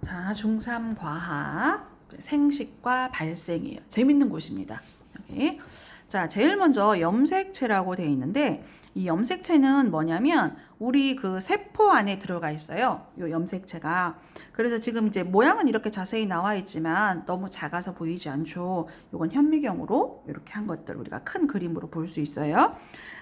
자, 중3 과학 생식과 발생이에요. 재밌는 곳입니다. 여기. 자, 제일 먼저 염색체라고 되어 있는데 이 염색체는 뭐냐면 우리 그 세포 안에 들어가 있어요. 요 염색체가. 그래서 지금 이제 모양은 이렇게 자세히 나와 있지만 너무 작아서 보이지 않죠. 요건 현미경으로 이렇게 한 것들 우리가 큰 그림으로 볼 수 있어요.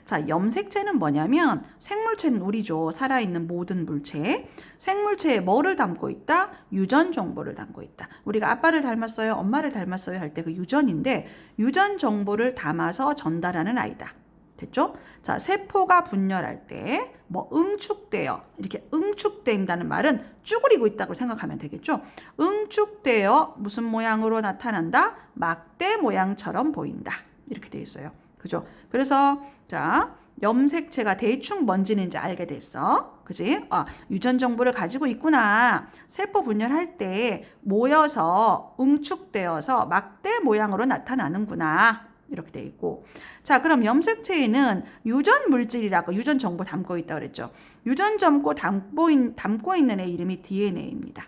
자, 염색체는 뭐냐면 생물체는 우리죠. 살아있는 모든 물체. 생물체에 뭐를 담고 있다? 유전 정보를 담고 있다. 우리가 아빠를 닮았어요, 엄마를 닮았어요 할 때 그 유전인데 유전 정보를 담아서 전달하는 아이다. 됐죠? 자, 세포가 분열할 때 뭐 응축되어 이렇게 응축된다는 말은 쭈그리고 있다고 생각하면 되겠죠? 응축되어 무슨 모양으로 나타난다? 막대 모양처럼 보인다. 이렇게 돼 있어요. 그죠? 그래서 자, 염색체가 대충 뭔지는지 알게 됐어. 그지? 유전 정보를 가지고 있구나. 세포 분열할 때 모여서 응축되어서 막대 모양으로 나타나는구나. 이렇게 돼 있고. 자, 그럼 염색체에는 유전 물질이라고 유전 정보 담고 있다고 그랬죠. 유전 정보 담고 있는 애 이름이 DNA입니다.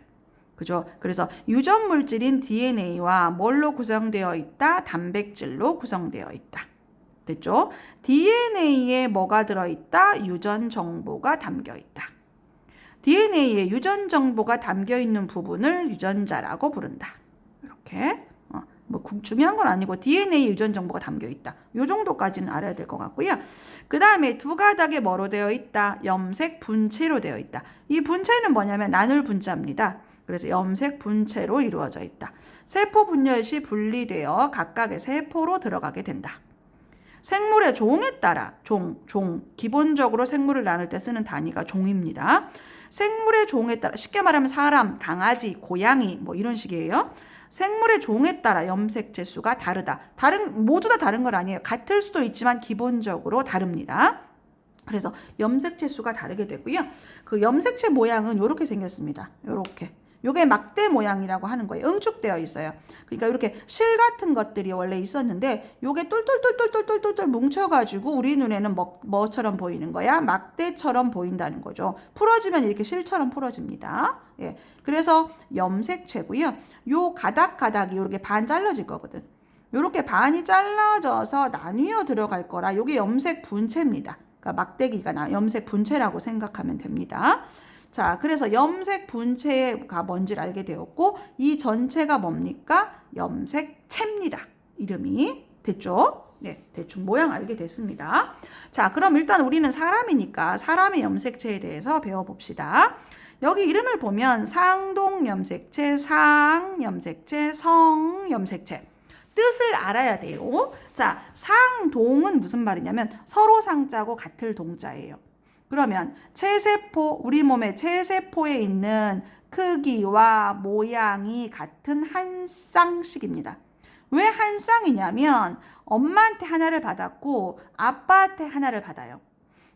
그죠? 그래서 유전 물질인 DNA와 뭘로 구성되어 있다? 단백질로 구성되어 있다. 됐죠? DNA에 뭐가 들어있다? 유전 정보가 담겨 있다. DNA에 유전 정보가 담겨 있는 부분을 유전자라고 부른다. 이렇게. 뭐 중요한 건 아니고 DNA 유전 정보가 담겨 있다. 요 정도까지는 알아야 될 것 같고요. 그 다음에 두 가닥에 뭐로 되어 있다? 염색 분체로 되어 있다. 이 분체는 뭐냐면 나눌 분자입니다. 그래서 염색 분체로 이루어져 있다. 세포 분열 시 분리되어 각각의 세포로 들어가게 된다. 생물의 종에 따라 기본적으로 생물을 나눌 때 쓰는 단위가 종입니다. 생물의 종에 따라 쉽게 말하면 사람, 강아지, 고양이 뭐 이런 식이에요. 생물의 종에 따라 염색체 수가 다르다. 모두 다 다른 건 아니에요. 같을 수도 있지만 기본적으로 다릅니다. 그래서 염색체 수가 다르게 되고요. 그 염색체 모양은 이렇게 생겼습니다. 이렇게. 요게 막대 모양이라고 하는 거예요. 응축되어 있어요. 그러니까 이렇게 실 같은 것들이 원래 있었는데 요게 똘똘똘똘똘똘똘 뭉쳐가지고 우리 눈에는 뭐처럼 보이는 거야? 막대처럼 보인다는 거죠. 풀어지면 이렇게 실처럼 풀어집니다. 예. 그래서 염색체고요. 요 가닥가닥이 이렇게 반 잘라질 거거든. 요렇게 반이 잘라져서 나뉘어 들어갈 거라 요게 염색 분체입니다. 그러니까 막대기가 염색 분체라고 생각하면 됩니다. 자, 그래서 염색 분체가 뭔지를 알게 되었고 이 전체가 뭡니까? 염색체입니다. 이름이 됐죠? 네, 대충 모양 알게 됐습니다. 자, 그럼 일단 우리는 사람이니까 사람의 염색체에 대해서 배워봅시다. 여기 이름을 보면 상동염색체, 상염색체, 성염색체. 뜻을 알아야 돼요. 자, 상동은 무슨 말이냐면 서로 상자고 같을 동자예요. 그러면 체세포, 우리 몸의 체세포에 있는 크기와 모양이 같은 한 쌍씩입니다. 왜 한 쌍이냐면 엄마한테 하나를 받았고 아빠한테 하나를 받아요.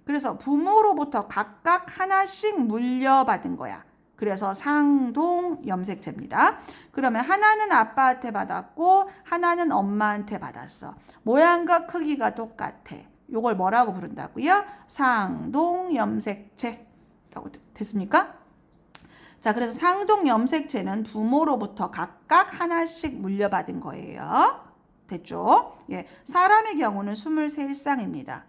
그래서 부모로부터 각각 하나씩 물려받은 거야. 그래서 상동 염색체입니다. 그러면 하나는 아빠한테 받았고 하나는 엄마한테 받았어. 모양과 크기가 똑같아. 요걸 뭐라고 부른다고요? 상동 염색체라고 됐습니까? 자, 그래서 상동 염색체는 부모로부터 각각 하나씩 물려받은 거예요. 됐죠? 예, 사람의 경우는 23쌍입니다.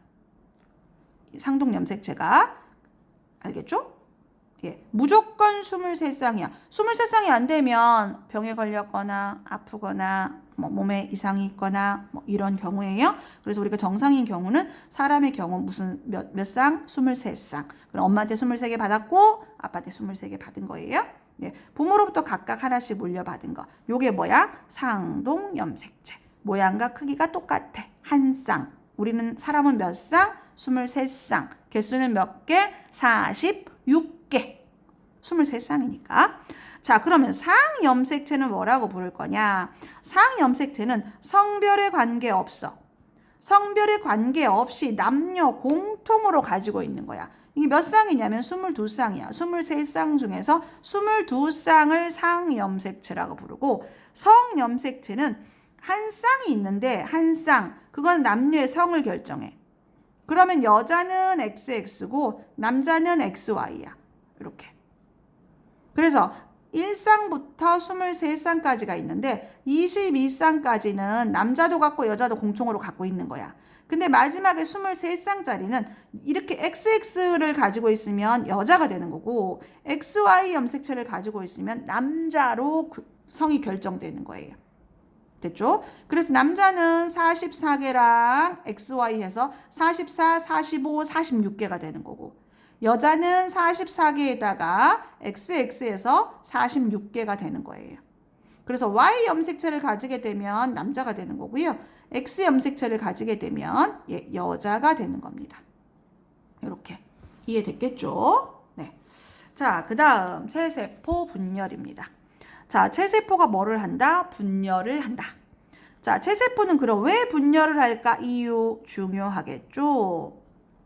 상동 염색체가 알겠죠? 예, 무조건 23쌍이야. 23쌍이 안 되면 병에 걸렸거나 아프거나 뭐 몸에 이상이 있거나 뭐 이런 경우예요. 그래서 우리가 정상인 경우는 사람의 경우 무슨 몇 쌍? 23쌍. 그럼 엄마한테 23개 받았고 아빠한테 23개 받은 거예요. 예, 부모로부터 각각 하나씩 물려받은 거. 요게 뭐야? 상동 염색체. 모양과 크기가 똑같아. 한 쌍. 우리는 사람은 몇 쌍? 23쌍. 개수는 몇 개? 46개. 23쌍이니까. 자, 그러면 상염색체는 뭐라고 부를 거냐? 상염색체는 성별에 관계없어. 성별에 관계없이 남녀 공통으로 가지고 있는 거야. 이게 몇 쌍이냐면 22쌍이야. 23쌍 중에서 22쌍을 상염색체라고 부르고 성염색체는 한 쌍이 있는데 한 쌍. 그건 남녀의 성을 결정해. 그러면 여자는 XX고 남자는 XY야. 이렇게. 그래서 1쌍부터 23쌍까지가 있는데 22쌍까지는 남자도 갖고 여자도 공통으로 갖고 있는 거야. 근데 마지막에 23쌍짜리는 이렇게 XX를 가지고 있으면 여자가 되는 거고 XY 염색체를 가지고 있으면 남자로 성이 결정되는 거예요. 됐죠? 그래서 남자는 44개랑 XY 해서 44, 45, 46개가 되는 거고 여자는 44개에다가 XX에서 46개가 되는 거예요. 그래서 Y 염색체를 가지게 되면 남자가 되는 거고요. X 염색체를 가지게 되면 여자가 되는 겁니다. 이렇게 이해됐겠죠? 네. 자, 그 다음 체세포 분열입니다. 자, 체세포가 뭐를 한다? 분열을 한다. 자, 체세포는 그럼 왜 분열을 할까? 이유 중요하겠죠?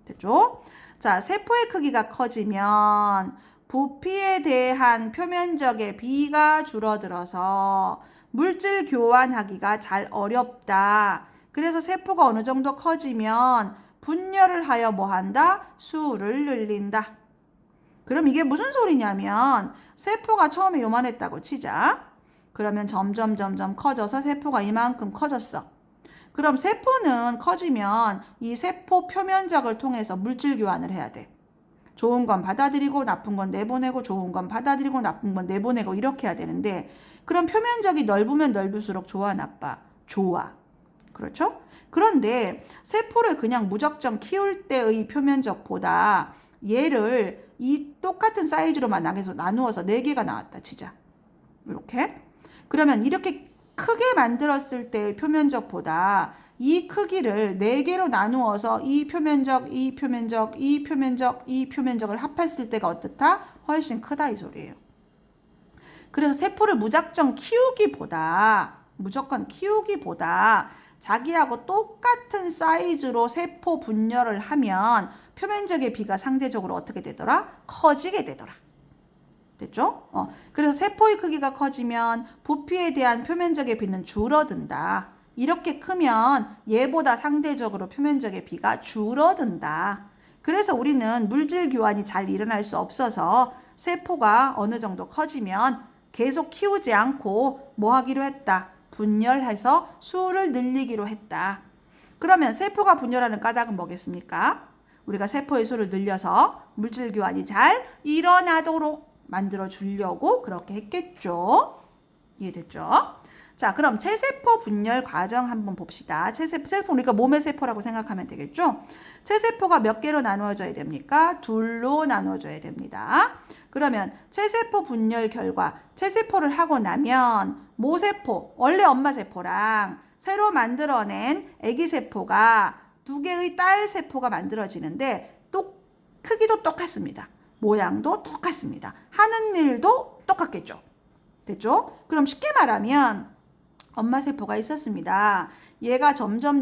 됐죠? 자, 세포의 크기가 커지면 부피에 대한 표면적의 비가 줄어들어서 물질 교환하기가 잘 어렵다. 그래서 세포가 어느 정도 커지면 분열을 하여 뭐 한다? 수를 늘린다. 그럼 이게 무슨 소리냐면 세포가 처음에 요만했다고 치자. 그러면 점점 커져서 세포가 이만큼 커졌어. 그럼 세포는 커지면 이 세포 표면적을 통해서 물질 교환을 해야 돼. 좋은 건 받아들이고 나쁜 건 내보내고 좋은 건 받아들이고 나쁜 건 내보내고 이렇게 해야 되는데 그럼 표면적이 넓으면 넓을수록 좋아 나빠? 좋아. 그렇죠? 그런데 세포를 그냥 무작정 키울 때의 표면적보다 얘를 이 똑같은 사이즈로만 나누어서 4개가 나왔다 치자. 이렇게. 그러면 이렇게 크게 만들었을 때의 표면적보다 이 크기를 4개로 나누어서 이 표면적, 이 표면적, 이 표면적, 이 표면적을 합했을 때가 어떻다? 훨씬 크다 이 소리예요. 그래서 세포를 무작정 무조건 키우기보다 자기하고 똑같은 사이즈로 세포 분열을 하면 표면적의 비가 상대적으로 어떻게 되더라? 커지게 되더라. 됐죠? 그래서 세포의 크기가 커지면 부피에 대한 표면적의 비는 줄어든다. 이렇게 크면 얘보다 상대적으로 표면적의 비가 줄어든다. 그래서 우리는 물질 교환이 잘 일어날 수 없어서 세포가 어느 정도 커지면 계속 키우지 않고 뭐 하기로 했다? 분열해서 수를 늘리기로 했다. 그러면 세포가 분열하는 까닭은 뭐겠습니까? 우리가 세포의 수를 늘려서 물질 교환이 잘 일어나도록 만들어 주려고 그렇게 했겠죠. 이해됐죠? 자, 그럼 체세포 분열 과정 한번 봅시다. 체세포 우리가 몸의 세포라고 생각하면 되겠죠? 체세포가 몇 개로 나누어져야 됩니까? 둘로 나누어져야 됩니다. 그러면 체세포 분열 결과 체세포를 하고 나면 모세포, 원래 엄마 세포랑 새로 만들어낸 아기 세포가 2개의 딸 세포가 만들어지는데 크기도 똑같습니다. 모양도 똑같습니다. 하는 일도 똑같겠죠. 됐죠? 그럼 쉽게 말하면 엄마 세포가 있었습니다. 얘가 점점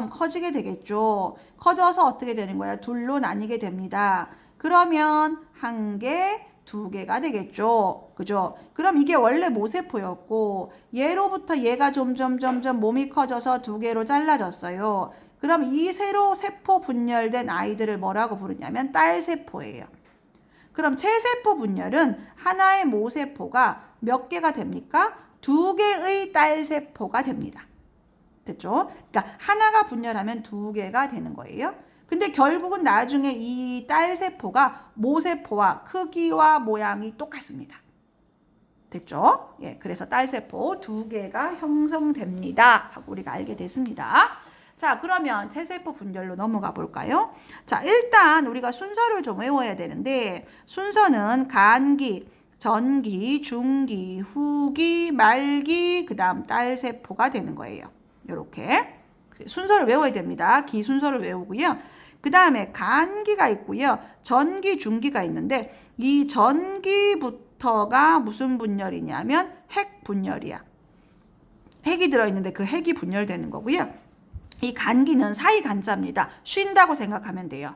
커지게 되겠죠. 커져서 어떻게 되는 거야? 둘로 나뉘게 됩니다. 그러면 1개, 2개가 되겠죠. 그죠? 그럼 이게 원래 모세포였고 얘로부터 얘가 점점 몸이 커져서 2개로 잘라졌어요. 그럼 이 새로 세포 분열된 아이들을 뭐라고 부르냐면 딸세포예요. 그럼 체세포 분열은 하나의 모세포가 몇 개가 됩니까? 2개의 딸세포가 됩니다. 됐죠? 그러니까 하나가 분열하면 2개가 되는 거예요. 근데 결국은 나중에 이 딸세포가 모세포와 크기와 모양이 똑같습니다. 됐죠? 예, 그래서 딸세포 2개가 형성됩니다. 하고 우리가 알게 됐습니다. 자, 그러면 체세포 분열로 넘어가 볼까요? 자, 일단 우리가 순서를 좀 외워야 되는데 순서는 간기, 전기, 중기, 후기, 말기, 그 다음 딸세포가 되는 거예요. 이렇게 순서를 외워야 됩니다. 기 순서를 외우고요. 그 다음에 간기가 있고요. 전기, 중기가 있는데 이 전기부터가 무슨 분열이냐면 핵 분열이야. 핵이 들어있는데 그 핵이 분열되는 거고요. 이 간기는 사이 간자입니다. 쉰다고 생각하면 돼요.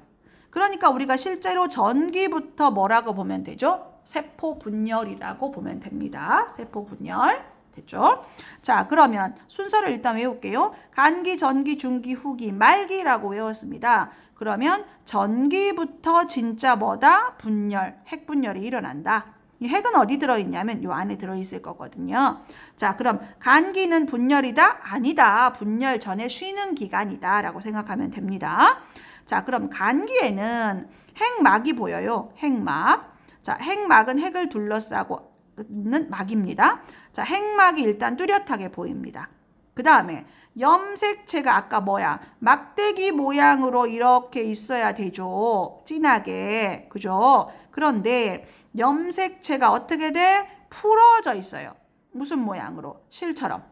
그러니까 우리가 실제로 전기부터 뭐라고 보면 되죠? 세포 분열이라고 보면 됩니다. 세포 분열. 됐죠? 자, 그러면 순서를 일단 외울게요. 간기, 전기, 중기, 후기, 말기라고 외웠습니다. 그러면 전기부터 진짜 뭐다? 분열, 핵분열이 일어난다. 이 핵은 어디 들어있냐면 요 안에 들어있을 거거든요. 자, 그럼 간기는 분열이다? 아니다. 분열 전에 쉬는 기간이다 라고 생각하면 됩니다. 자, 그럼 간기에는 핵막이 보여요. 핵막. 자, 핵막은 핵을 둘러싸고 있는 막입니다. 자, 핵막이 일단 뚜렷하게 보입니다. 그 다음에 염색체가 아까 뭐야? 막대기 모양으로 이렇게 있어야 되죠. 진하게. 그죠? 그런데 염색체가 어떻게 돼? 풀어져 있어요. 무슨 모양으로? 실처럼.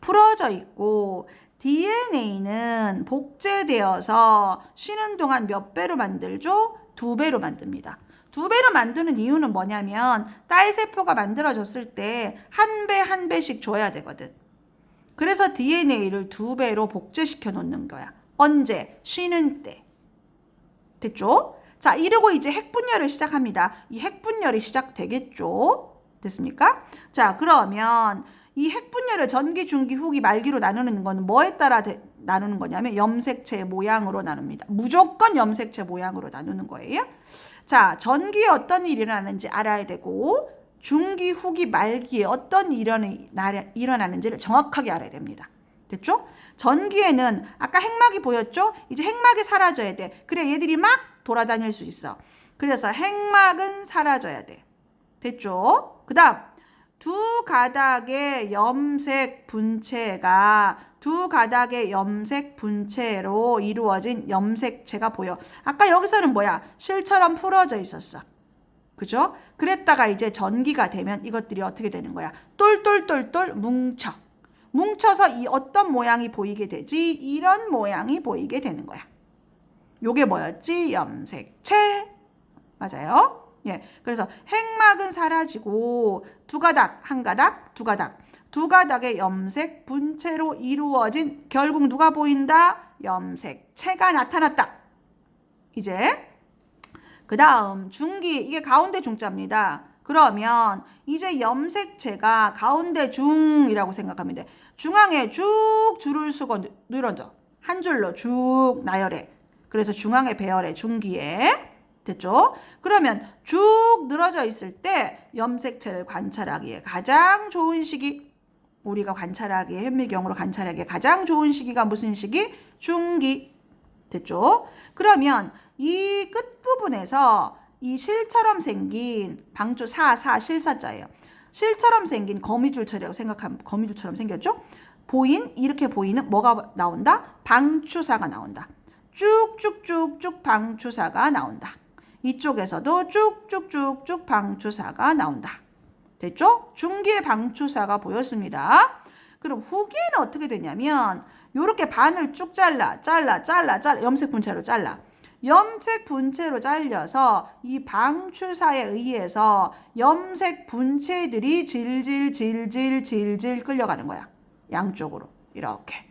풀어져 있고 DNA는 복제되어서 쉬는 동안 몇 배로 만들죠? 2배로 만듭니다. 2배로 만드는 이유는 뭐냐면 딸세포가 만들어졌을 때 한 배 한 배씩 줘야 되거든. 그래서 DNA를 2배로 복제시켜 놓는 거야. 언제? 쉬는 때. 됐죠? 자, 이러고 이제 핵분열을 시작합니다. 이 핵분열이 시작되겠죠? 됐습니까? 자, 그러면 이 핵분열을 전기, 중기, 후기, 말기로 나누는 건 뭐에 따라 나누는 거냐면 염색체 모양으로 나눕니다. 무조건 염색체 모양으로 나누는 거예요. 자, 전기에 어떤 일이 일어나는지 알아야 되고 중기, 후기, 말기에 어떤 일이 일어나는지를 정확하게 알아야 됩니다. 됐죠? 전기에는 아까 핵막이 보였죠? 이제 핵막이 사라져야 돼. 그래 얘들이 막 돌아다닐 수 있어. 그래서 핵막은 사라져야 돼. 됐죠? 그 다음 두 가닥의 염색 분체로 이루어진 염색체가 보여. 아까 여기서는 뭐야? 실처럼 풀어져 있었어. 그죠? 그랬다가 이제 전기가 되면 이것들이 어떻게 되는 거야? 똘똘똘똘 뭉쳐서 이 어떤 모양이 보이게 되지? 이런 모양이 보이게 되는 거야. 요게 뭐였지? 염색체. 맞아요? 예. 그래서 핵막은 사라지고 두 가닥, 한 가닥, 두 가닥. 두 가닥의 염색 분체로 이루어진 결국 누가 보인다? 염색체가 나타났다. 이제 그 다음 중기, 이게 가운데 중자입니다. 그러면 이제 염색체가 가운데 중이라고 생각하면 돼. 중앙에 쭉 줄을 서고 늘어져. 한 줄로 쭉 나열해. 그래서 중앙에 배열해 중기에. 됐죠? 그러면 쭉 늘어져 있을 때 염색체를 관찰하기에 가장 좋은 시기, 우리가 관찰하기에 현미경으로 관찰하기에 가장 좋은 시기가 무슨 시기? 중기. 됐죠? 그러면 이 끝부분에서 이 실처럼 생긴 방주 실사자예요. 실처럼 생긴 거미줄처럼 생각하면 거미줄처럼 생겼죠? 이렇게 보이는 뭐가 나온다? 방추사가 나온다. 쭉쭉쭉쭉 방추사가 나온다. 이쪽에서도 쭉쭉쭉쭉 방추사가 나온다. 됐죠? 중기의 방추사가 보였습니다. 그럼 후기에는 어떻게 되냐면 요렇게 반을 쭉 잘라 염색 분체로 잘라. 염색 분체로 잘려서 이 방추사에 의해서 염색 분체들이 질질 끌려가는 거야. 양쪽으로 이렇게.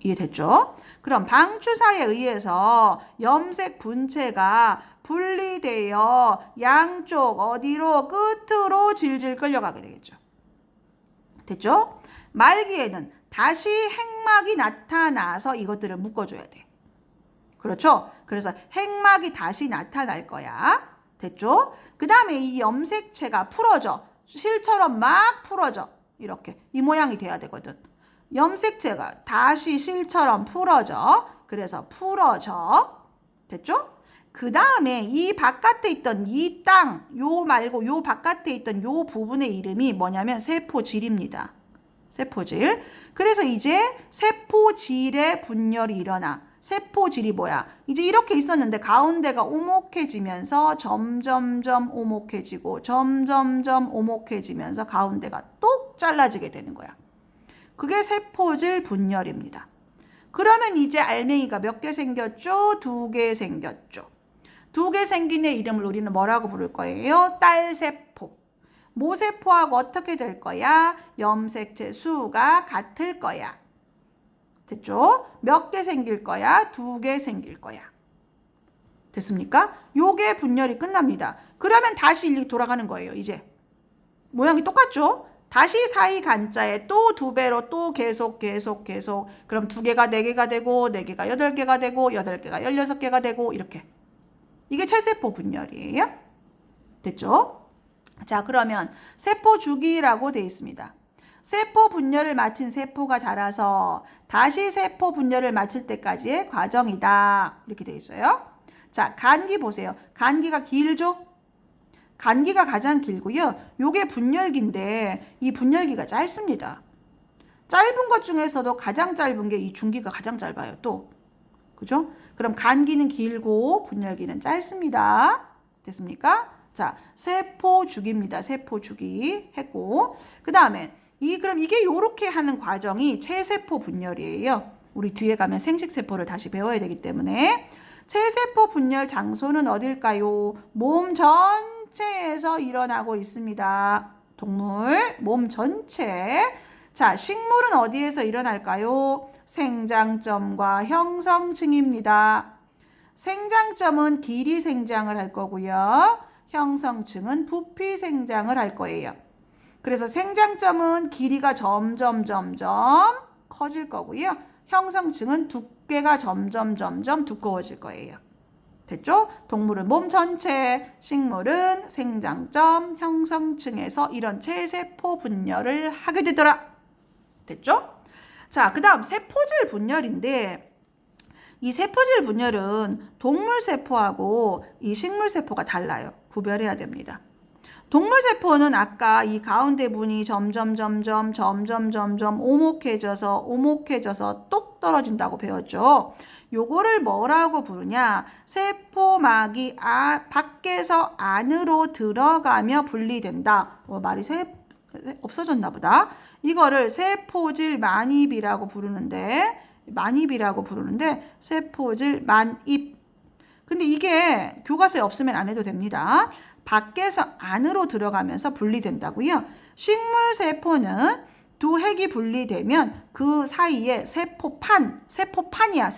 이해됐죠? 그럼 방추사에 의해서 염색 분체가 분리되어 양쪽 어디로 끝으로 질질 끌려가게 되겠죠. 됐죠? 말기에는 다시 핵막이 나타나서 이것들을 묶어줘야 돼. 그렇죠? 그래서 핵막이 다시 나타날 거야. 됐죠? 그 다음에 이 염색체가 풀어져. 실처럼 막 풀어져. 이렇게. 이 모양이 돼야 되거든. 염색체가 다시 실처럼 풀어져. 그래서 풀어져. 됐죠? 그 다음에 이 바깥에 있던 이 땅, 요 말고 요 바깥에 있던 요 부분의 이름이 뭐냐면 세포질입니다. 세포질. 그래서 이제 세포질의 분열이 일어나. 세포질이 뭐야? 이제 이렇게 있었는데 가운데가 오목해지면서 점점점 오목해지면서 가운데가 똑 잘라지게 되는 거야. 그게 세포질 분열입니다. 그러면 이제 알맹이가 몇 개 생겼죠? 2개 생겼죠. 2개 생긴 애 이름을 우리는 뭐라고 부를 거예요? 딸세포. 모세포하고 어떻게 될 거야? 염색체 수가 같을 거야. 됐죠? 몇 개 생길 거야? 2개 생길 거야. 됐습니까? 요게 분열이 끝납니다. 그러면 다시 일리 돌아가는 거예요. 이제 모양이 똑같죠? 다시 사이 간자에 또 2배로 또 계속 그럼 2개가 4개가 되고 4개가 8개가 되고 8개가 16개가 되고 이렇게. 이게 체세포 분열이에요. 됐죠? 자, 그러면 세포 주기라고 되어 있습니다. 세포 분열을 마친 세포가 자라서 다시 세포 분열을 마칠 때까지의 과정이다. 이렇게 되어 있어요. 자, 간기 보세요. 간기가 길죠? 간기가 가장 길고요. 요게 분열기인데 이 분열기가 짧습니다. 짧은 것 중에서도 가장 짧은 게 이 중기가 가장 짧아요. 또. 그죠? 그럼 간기는 길고 분열기는 짧습니다. 됐습니까? 자, 세포 주기입니다. 세포 주기 했고, 그 다음에 그럼 이게 요렇게 하는 과정이 체세포 분열이에요. 우리 뒤에 가면 생식세포를 다시 배워야 되기 때문에 체세포 분열 장소는 어딜까요? 몸 전체에서 일어나고 있습니다. 동물 몸 전체. 자, 식물은 어디에서 일어날까요? 생장점과 형성층입니다. 생장점은 길이 생장을 할 거고요. 형성층은 부피 생장을 할 거예요. 그래서 생장점은 길이가 점점 커질 거고요. 형성층은 두께가 점점 두꺼워질 거예요. 됐죠? 동물은 몸 전체, 식물은 생장점, 형성층에서 이런 체세포 분열을 하게 되더라. 됐죠? 자, 그 다음 세포질 분열인데 이 세포질 분열은 동물 세포하고 이 식물 세포가 달라요. 구별해야 됩니다. 동물 세포는 아까 이 가운데 분이 점점 오목해져서 똑 떨어진다고 배웠죠. 요거를 뭐라고 부르냐? 세포막이 밖에서 안으로 들어가며 분리된다. 말이 없어졌나 보다. 이거를 세포질 만입이라고 부르는데 세포질 만입. 근데 이게 교과서에 없으면 안 해도 됩니다. 밖에서 안으로 들어가면서 분리된다고요. 식물 세포는 두 핵이 분리되면 그 사이에 세포판이야.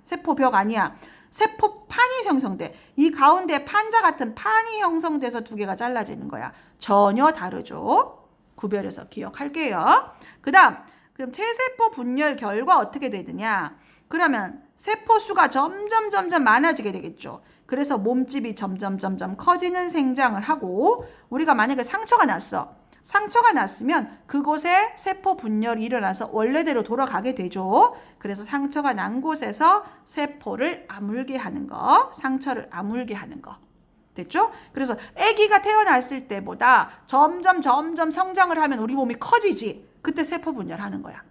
세포벽 아니야. 세포판이 형성돼. 이 가운데 판자 같은 판이 형성돼서 두 개가 잘라지는 거야. 전혀 다르죠. 구별해서 기억할게요. 그럼 체세포 분열 결과 어떻게 되느냐? 그러면 세포 수가 점점 많아지게 되겠죠. 그래서 몸집이 점점 커지는 생장을 하고, 우리가 만약에 상처가 났으면 그곳에 세포 분열이 일어나서 원래대로 돌아가게 되죠. 그래서 상처가 난 곳에서 세포를 아물게 하는 거, 상처를 아물게 하는 거. 됐죠? 그래서 아기가 태어났을 때보다 점점 성장을 하면 우리 몸이 커지지. 그때 세포 분열하는 거야.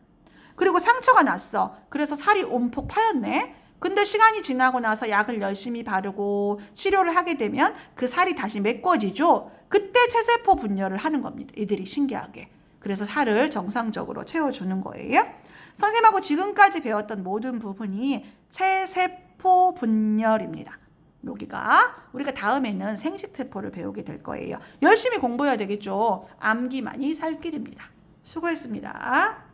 그리고 상처가 났어. 그래서 살이 온폭 파였네. 근데 시간이 지나고 나서 약을 열심히 바르고 치료를 하게 되면 그 살이 다시 메꿔지죠. 그때 체세포 분열을 하는 겁니다. 애들이 신기하게. 그래서 살을 정상적으로 채워주는 거예요. 선생님하고 지금까지 배웠던 모든 부분이 체세포 분열입니다. 여기가 우리가 다음에는 생식세포를 배우게 될 거예요. 열심히 공부해야 되겠죠. 암기 많이 살 길입니다. 수고했습니다.